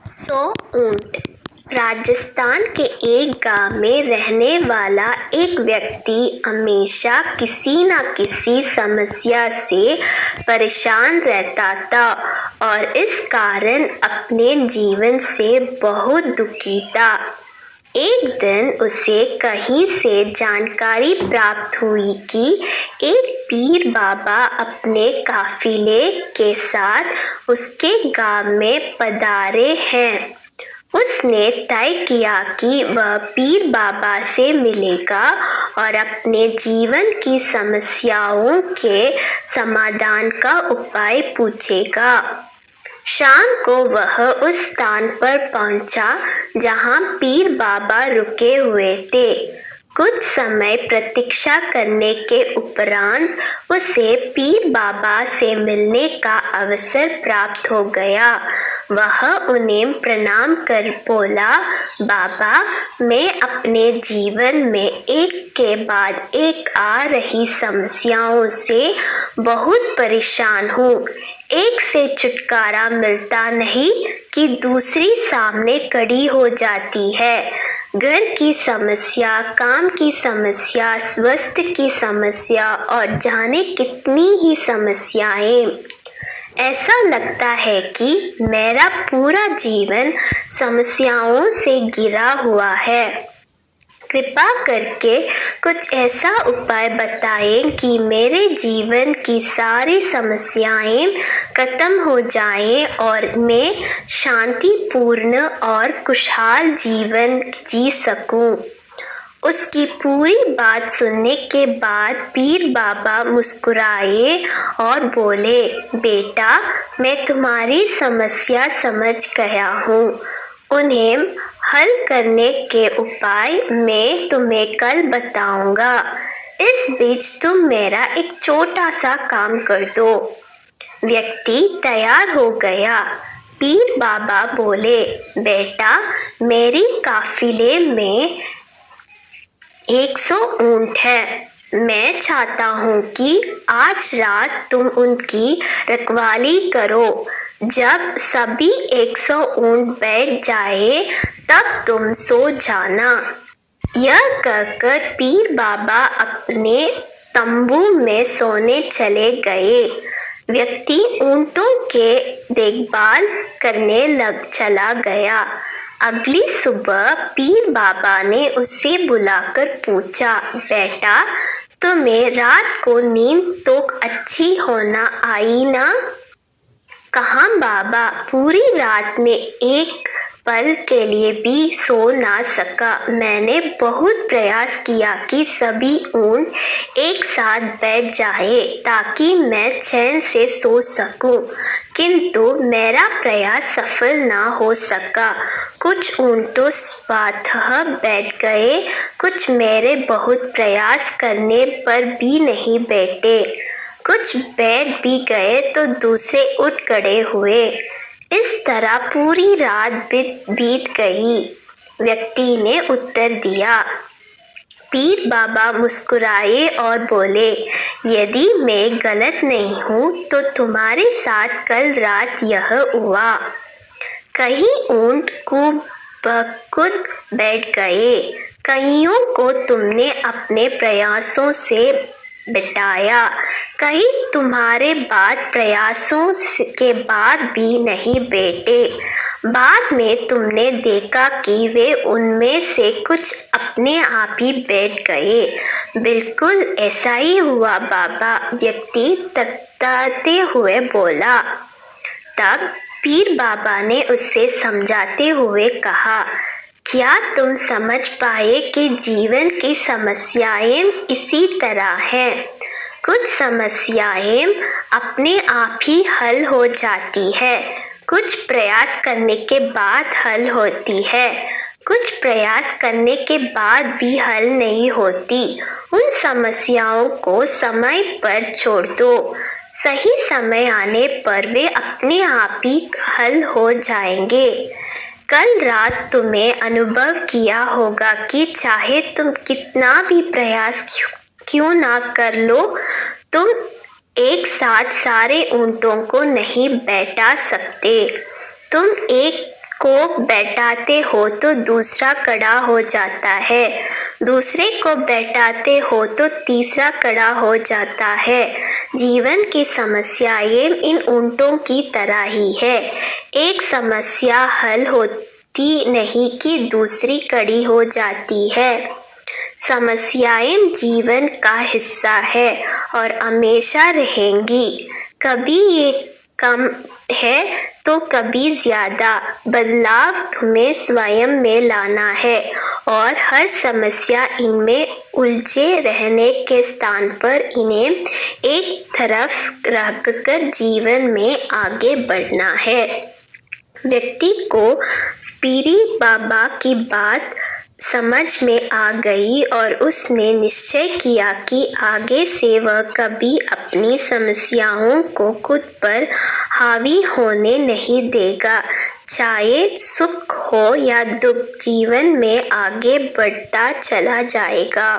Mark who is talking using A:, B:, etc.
A: 100 ऊंट। राजस्थान के एक गांव में रहने वाला एक व्यक्ति हमेशा किसी न किसी समस्या से परेशान रहता था और इस कारण अपने जीवन से बहुत दुखी था। एक दिन उसे कहीं से जानकारी प्राप्त हुई कि एक पीर बाबा अपने काफिले के साथ उसके गांव में पधारे हैं। उसने तय किया कि वह पीर बाबा से मिलेगा और अपने जीवन की समस्याओं के समाधान का उपाय पूछेगा। शाम को वह उस स्थान पर पहुंचा जहां पीर बाबा रुके हुए थे। कुछ समय प्रतीक्षा करने के उपरांत उसे पीर बाबा से मिलने का अवसर प्राप्त हो गया। वह उन्हें प्रणाम कर बोला, बाबा, मैं अपने जीवन में एक के बाद एक आ रही समस्याओं से बहुत परेशान हूँ। एक से छुटकारा मिलता नहीं कि दूसरी सामने खड़ी हो जाती है। घर की समस्या, काम की समस्या, स्वास्थ्य की समस्या और जाने कितनी ही समस्याएं। ऐसा लगता है कि मेरा पूरा जीवन समस्याओं से घिरा हुआ है। कृपा करके कुछ ऐसा उपाय बताएं कि मेरे जीवन की सारी समस्याएं खत्म हो जाएं और मैं शांतिपूर्ण और खुशहाल जीवन जी सकूं। उसकी पूरी बात सुनने के बाद पीर बाबा मुस्कुराए और बोले, बेटा, मैं तुम्हारी समस्या समझ गया हूँ। उन्हें हल करने के उपाय मैं तुम्हें कल बताऊंगा। इस बीच तुम मेरा एक छोटा सा काम कर दो। व्यक्ति तैयार हो गया। पीर बाबा बोले, बेटा, मेरी काफिले में 100 ऊंट है। मैं चाहता हूँ कि आज रात तुम उनकी रखवाली करो। जब सभी 100 ऊंट बैठ जाए तब तुम सो जाना। यह कहकर पीर बाबा अपने तंबू में सोने चले गए। व्यक्ति ऊंटों के देखभाल करने चला गया। अगली सुबह पीर बाबा ने उसे बुलाकर पूछा, बेटा, तुम्हें रात को नींद तो अच्छी होना आई ना? कहाँ बाबा, पूरी रात में एक पल के लिए भी सो ना सका। मैंने बहुत प्रयास किया कि सभी ऊंट एक साथ बैठ जाए ताकि मैं चैन से सो सकूं, किंतु मेरा प्रयास सफल ना हो सका। कुछ ऊंट तो स्वतः बैठ गए, कुछ मेरे बहुत प्रयास करने पर भी नहीं बैठे। कुछ बैठ भी गए तो दूसरे उठ खड़े हुए। इस तरह पूरी रात बीत गई। व्यक्ति ने उत्तर दिया। पीर बाबा मुस्कुराए और बोले, यदि मैं गलत नहीं हूँ तो तुम्हारे साथ कल रात यह हुआ। कहीं ऊंट खुद बैठ गए, कईयों को तुमने अपने प्रयासों से बिठाया, कहीं तुम्हारे प्रयासों के बाद भी नहीं बैठे। बाद में तुमने देखा कि वे उनमें से कुछ अपने आप ही बैठ गए। बिल्कुल ऐसा ही हुआ बाबा, व्यक्ति तकताते हुए बोला। तब पीर बाबा ने उसे समझाते हुए कहा, क्या तुम समझ पाए कि जीवन की समस्याएं इसी तरह हैं? कुछ समस्याएं अपने आप ही हल हो जाती है, कुछ प्रयास करने के बाद हल होती है, कुछ प्रयास करने के बाद भी हल नहीं होती। उन समस्याओं को समय पर छोड़ दो। सही समय आने पर वे अपने आप ही हल हो जाएंगे। कल रात तुम्हें अनुभव किया होगा कि चाहे तुम कितना भी प्रयास क्यों ना कर लो, तुम एक साथ सारे ऊंटों को नहीं बैठा सकते। तुम एक को बैठाते हो तो दूसरा खड़ा हो जाता है, दूसरे को बैठाते हो तो तीसरा खड़ा हो जाता है। जीवन की समस्याएं इन ऊंटों की तरह ही है। एक समस्या हल होती नहीं कि दूसरी खड़ी हो जाती है। समस्याएं जीवन का हिस्सा है और हमेशा रहेंगी। कभी ये कम है तो कभी ज्यादा। बदलाव तुम्हें स्वयं में लाना है और हर समस्या इनमें उलझे रहने के स्थान पर इन्हें एक तरफ रखकर जीवन में आगे बढ़ना है। व्यक्ति को पीरी बाबा की बात समझ में आ गई और उसने निश्चय किया कि आगे से वह कभी अपनी समस्याओं को खुद पर हावी होने नहीं देगा। चाहे सुख हो या दुख, जीवन में आगे बढ़ता चला जाएगा।